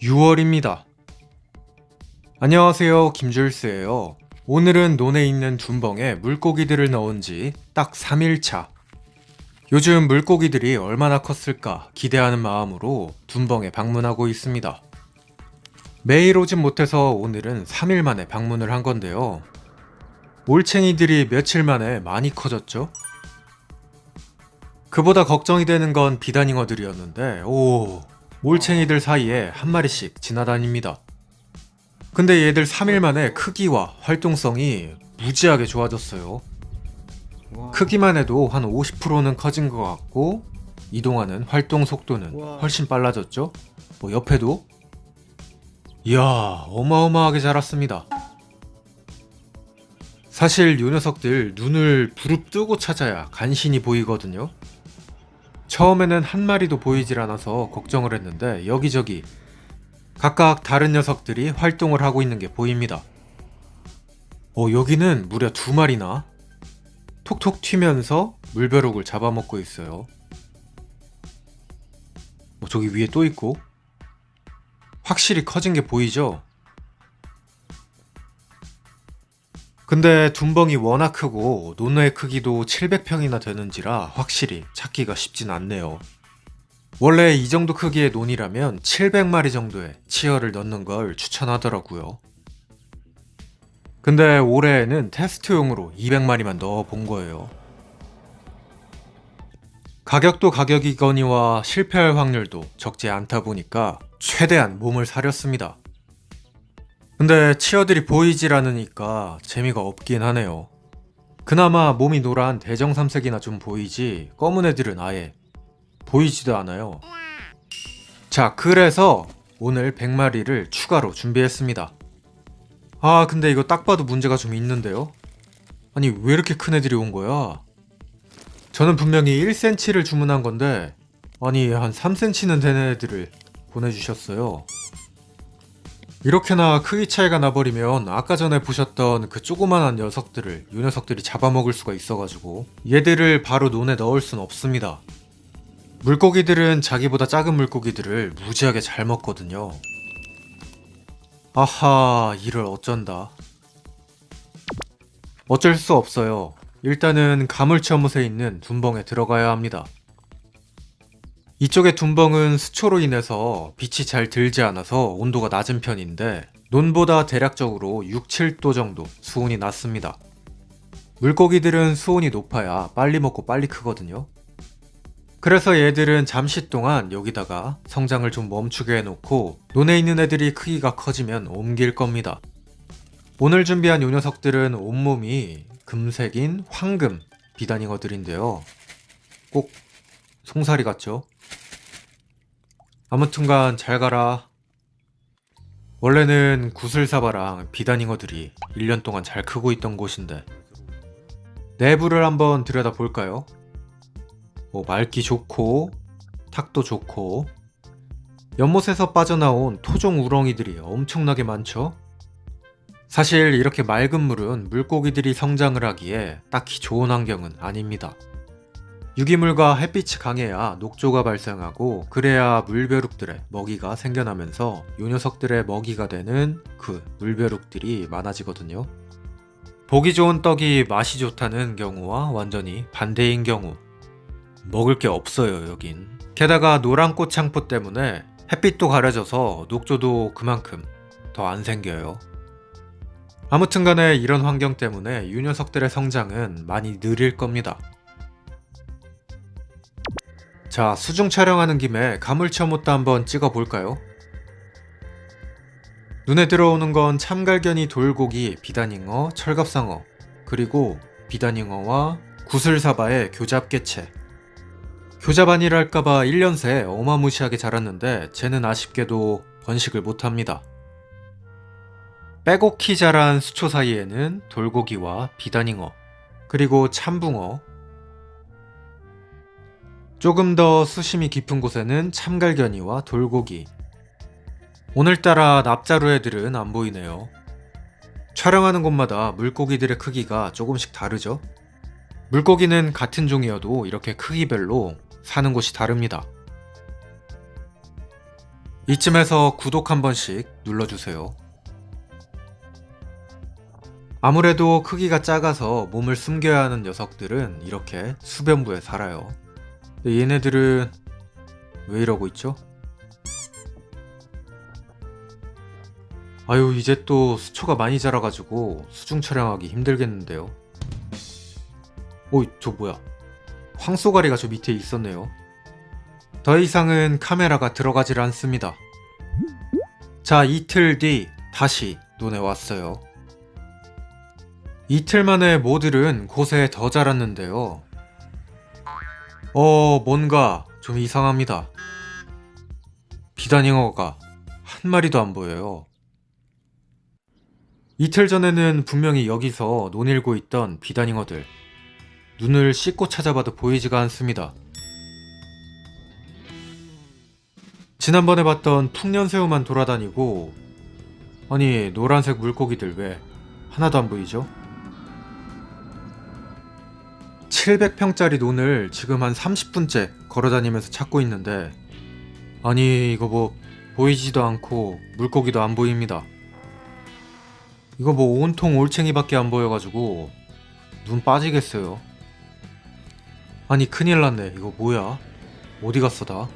6월입니다. 안녕하세요, 김줄스예요. 오늘은 논에 있는 둔벙에 물고기들을 넣은 지 딱 3일차. 요즘 물고기들이 얼마나 컸을까 기대하는 마음으로 둔벙에 방문하고 있습니다. 매일 오진 못해서 오늘은 3일 만에 방문을 한 건데요. 올챙이들이 며칠 만에 많이 커졌죠? 그보다 걱정이 되는 건 비단잉어들이었는데, 올챙이들 사이에 한 마리씩 지나다닙니다. 근데 얘들 3일 만에 크기와 활동성이 무지하게 좋아졌어요. 크기만 해도 한 50%는 커진 것 같고, 이동하는 활동 속도는 훨씬 빨라졌죠? 옆에도? 이야, 어마어마하게 자랐습니다. 사실 요 녀석들 눈을 부릅뜨고 찾아야 간신히 보이거든요. 처음에는 한 마리도 보이질 않아서 걱정을 했는데 여기저기 각각 다른 녀석들이 활동을 하고 있는 게 보입니다. 여기는 무려 2마리나 톡톡 튀면서 물벼룩을 잡아먹고 있어요. 저기 위에 또 있고, 확실히 커진 게 보이죠? 근데 둔벙이 워낙 크고 논의 크기도 700평이나 되는지라 확실히 찾기가 쉽진 않네요. 원래 이 정도 크기의 논이라면 700마리 정도의 치어를 넣는 걸 추천하더라고요. 근데 올해에는 테스트용으로 200마리만 넣어 본 거예요. 가격도 가격이거니와 실패할 확률도 적지 않다 보니까 최대한 몸을 사렸습니다. 근데 치어들이 보이질 않으니까 재미가 없긴 하네요. 그나마 몸이 노란 대정삼색이나 좀 보이지 검은 애들은 아예 보이지도 않아요. 자, 그래서 오늘 100마리를 추가로 준비했습니다. 근데 이거 딱 봐도 문제가 좀 있는데요? 아니, 왜 이렇게 큰 애들이 온 거야? 저는 분명히 1cm를 주문한 건데 아니, 한 3cm는 되는 애들을 보내주셨어요. 이렇게나 크기 차이가 나버리면 아까 전에 보셨던 그 조그만한 녀석들을 이 녀석들이 잡아먹을 수가 있어가지고 얘들을 바로 논에 넣을 순 없습니다. 물고기들은 자기보다 작은 물고기들을 무지하게 잘 먹거든요. 아하, 이를 어쩐다. 어쩔 수 없어요. 일단은 가물치어못에 있는 둔벙에 들어가야 합니다. 이쪽의 둔벙은 수초로 인해서 빛이 잘 들지 않아서 온도가 낮은 편인데 논보다 대략적으로 6, 7도 정도 수온이 낮습니다. 물고기들은 수온이 높아야 빨리 먹고 빨리 크거든요. 그래서 얘들은 잠시 동안 여기다가 성장을 좀 멈추게 해놓고 논에 있는 애들이 크기가 커지면 옮길 겁니다. 오늘 준비한 요 녀석들은 온몸이 금색인 황금 비단잉어들인데요. 꼭 송사리 같죠? 아무튼간 잘 가라. 원래는 구슬사바랑 비단잉어들이 1년 동안 잘 크고 있던 곳인데 내부를 한번 들여다볼까요? 맑기 좋고 탁도 좋고 연못에서 빠져나온 토종 우렁이들이 엄청나게 많죠? 사실 이렇게 맑은 물은 물고기들이 성장을 하기에 딱히 좋은 환경은 아닙니다. 유기물과 햇빛이 강해야 녹조가 발생하고 그래야 물벼룩들의 먹이가 생겨나면서 요 녀석들의 먹이가 되는 그 물벼룩들이 많아지거든요. 보기 좋은 떡이 맛이 좋다는 경우와 완전히 반대인 경우, 먹을 게 없어요 여긴. 게다가 노란 꽃창포 때문에 햇빛도 가려져서 녹조도 그만큼 더 안 생겨요. 아무튼간에 이런 환경 때문에 이 녀석들의 성장은 많이 느릴 겁니다. 자, 수중 촬영하는 김에 가물치어못도 한번 찍어볼까요? 눈에 들어오는 건 참갈견이, 돌고기, 비단잉어, 철갑상어, 그리고 비단잉어와 구슬사바의 교잡개체. 교잡아니랄까봐 1년 새 어마무시하게 자랐는데 쟤는 아쉽게도 번식을 못합니다. 빼곡히 자란 수초 사이에는 돌고기와 비단잉어, 그리고 참붕어, 조금 더 수심이 깊은 곳에는 참갈견이와 돌고기. 오늘따라 납자루 애들은 안 보이네요. 촬영하는 곳마다 물고기들의 크기가 조금씩 다르죠? 물고기는 같은 종이어도 이렇게 크기별로 사는 곳이 다릅니다. 이쯤에서 구독 한 번씩 눌러주세요. 아무래도 크기가 작아서 몸을 숨겨야 하는 녀석들은 이렇게 수변부에 살아요. 근데 얘네들은 왜 이러고 있죠? 아유, 이제 또 수초가 많이 자라가지고 수중 촬영하기 힘들겠는데요. 오이, 저 뭐야? 황소가리가 저 밑에 있었네요. 더 이상은 카메라가 들어가질 않습니다. 자, 이틀 뒤 다시 논에 왔어요. 이틀 만에 모들은 곳에 더 자랐는데요. 뭔가 좀 이상합니다. 비단잉어가 한 마리도 안 보여요. 이틀 전에는 분명히 여기서 논일고 있던 비단잉어들, 눈을 씻고 찾아봐도 보이지가 않습니다. 지난번에 봤던 풍년새우만 돌아다니고, 아니 노란색 물고기들 왜 하나도 안 보이죠? 700평짜리 논을 지금 한 30분째 걸어다니면서 찾고 있는데, 아니 이거 뭐 보이지도 않고 물고기도 안 보입니다. 이거 뭐 온통 올챙이밖에 안 보여가지고 눈 빠지겠어요. 아니 큰일 났네. 이거 뭐야? 어디 갔어 다?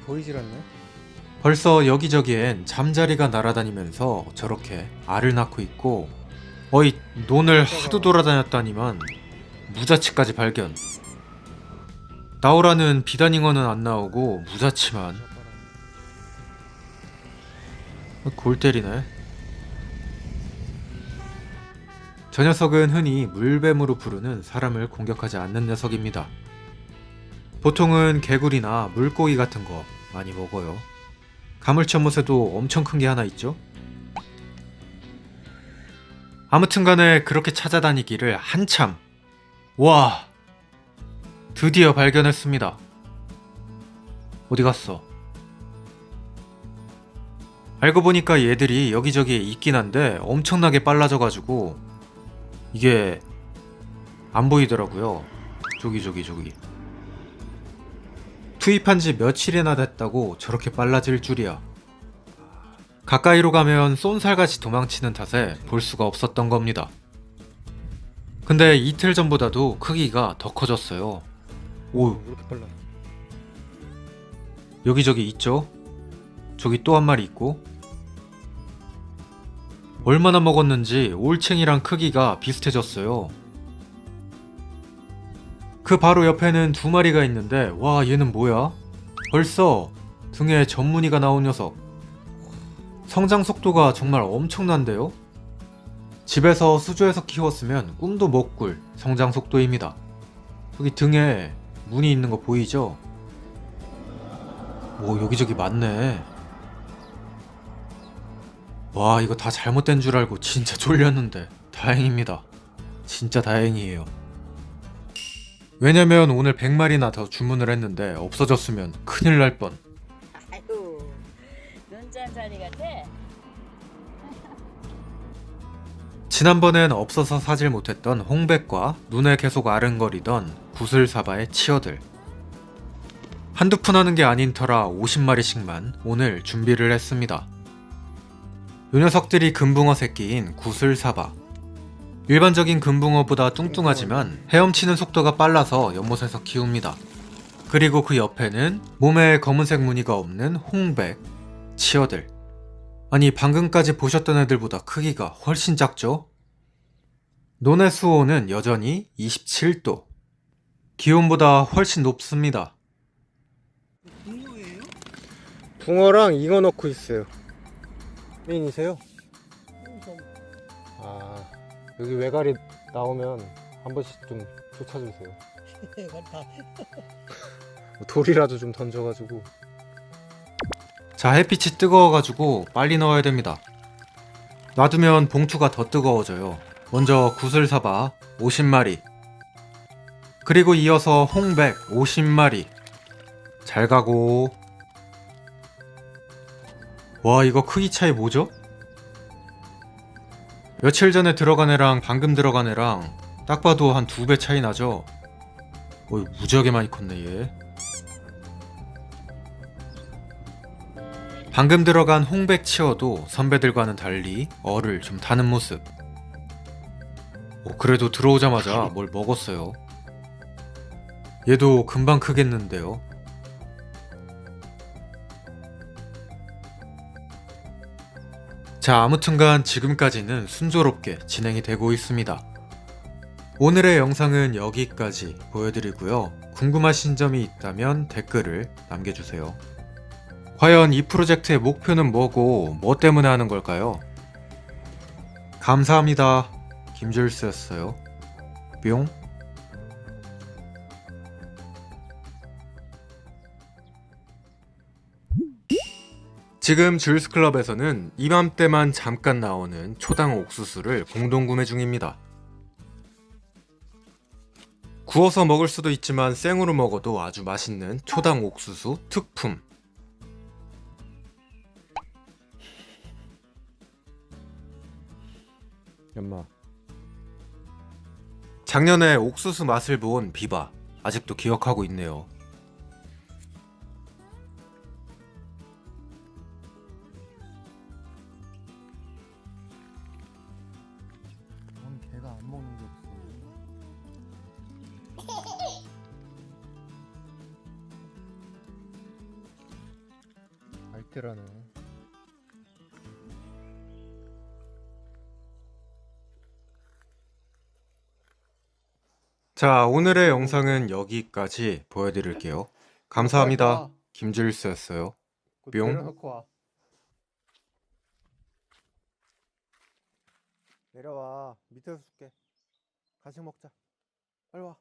보이질 않네. 벌써 여기저기엔 잠자리가 날아다니면서 저렇게 알을 낳고 있고, 어이 논을 하도 돌아다녔다니만 무자치까지 발견. 나오라는 비단잉어는 안 나오고 무자치만. 골 때리네. 저 녀석은 흔히 물뱀으로 부르는 사람을 공격하지 않는 녀석입니다. 보통은 개구리나 물고기 같은 거 많이 먹어요. 가물치연못에도 엄청 큰 게 하나 있죠? 아무튼간에 그렇게 찾아다니기를 한참. 와! 드디어 발견했습니다. 어디 갔어? 알고 보니까 얘들이 여기저기에 있긴 한데 엄청나게 빨라져가지고 이게 안 보이더라고요. 저기. 투입한 지 며칠이나 됐다고 저렇게 빨라질 줄이야. 가까이로 가면 쏜살같이 도망치는 탓에 볼 수가 없었던 겁니다. 근데 이틀 전보다도 크기가 더 커졌어요. 오, 왜 이렇게 빨라? 여기저기 있죠? 저기 또 한 마리 있고. 얼마나 먹었는지 올챙이랑 크기가 비슷해졌어요. 그 바로 옆에는 두 마리가 있는데, 와 얘는 뭐야? 벌써 등에 전무늬가 나온 녀석. 성장 속도가 정말 엄청난데요? 집에서 수조에서 키웠으면 꿈도 못 꿀 성장 속도입니다. 저기 등에 무늬 있는 거 보이죠? 오, 여기저기 많네. 와, 이거 다 잘못된 줄 알고 진짜 졸렸는데 다행입니다. 진짜 다행이에요. 왜냐면 오늘 100마리나 더 주문을 했는데 없어졌으면 큰일 날 뻔. 아이고, 눈짠자리 같아. 지난번엔 없어서 사질 못했던 홍백과 눈에 계속 아른거리던 구슬사바의 치어들. 한두 푼 하는 게 아닌 터라 50마리씩만 오늘 준비를 했습니다. 요 녀석들이 금붕어 새끼인 구슬사바. 일반적인 금붕어보다 뚱뚱하지만 헤엄치는 속도가 빨라서 연못에서 키웁니다. 그리고 그 옆에는 몸에 검은색 무늬가 없는 홍백, 치어들. 아니 방금까지 보셨던 애들보다 크기가 훨씬 작죠? 논의 수온은 여전히 27도. 기온보다 훨씬 높습니다. 붕어랑 잉어 넣고 있어요. 미인이세요? 아, 여기 외가리 나오면 한 번씩 좀 쫓아주세요. 돌이라도 좀 던져가지고. 자, 햇빛이 뜨거워가지고 빨리 넣어야 됩니다. 놔두면 봉투가 더 뜨거워져요. 먼저 구슬사바 50마리, 그리고 이어서 홍백 50마리. 잘 가고. 와, 이거 크기 차이 뭐죠? 며칠 전에 들어간 애랑 방금 들어간 애랑 딱 봐도 한 2배 차이 나죠? 무지하게 많이 컸네 얘. 방금 들어간 홍백치어도 선배들과는 달리 얼을 좀 타는 모습. 그래도 들어오자마자 뭘 먹었어요. 얘도 금방 크겠는데요. 자, 아무튼간 지금까지는 순조롭게 진행이 되고 있습니다. 오늘의 영상은 여기까지 보여드리고요. 궁금하신 점이 있다면 댓글을 남겨주세요. 과연 이 프로젝트의 목표는 뭐고 뭐 때문에 하는 걸까요? 감사합니다. 김줄스였어요. 뿅. 지금 줄스클럽에서는 이맘때만 잠깐 나오는 초당 옥수수를 공동구매 중입니다. 구워서 먹을 수도 있지만 생으로 먹어도 아주 맛있는 초당 옥수수 특품. 엄마. 작년에 옥수수 맛을 본 비바 아직도 기억하고 있네요. 넌 걔가 안 먹는 게 없어. 알뜰하네. 자, 오늘의 영상은 여기까지 보여드릴게요. 감사합니다. 김줄스였어요. 뿅. 내려놓고 와. 내려와. 밑에서 줄게. 간식 먹자. 빨리 와.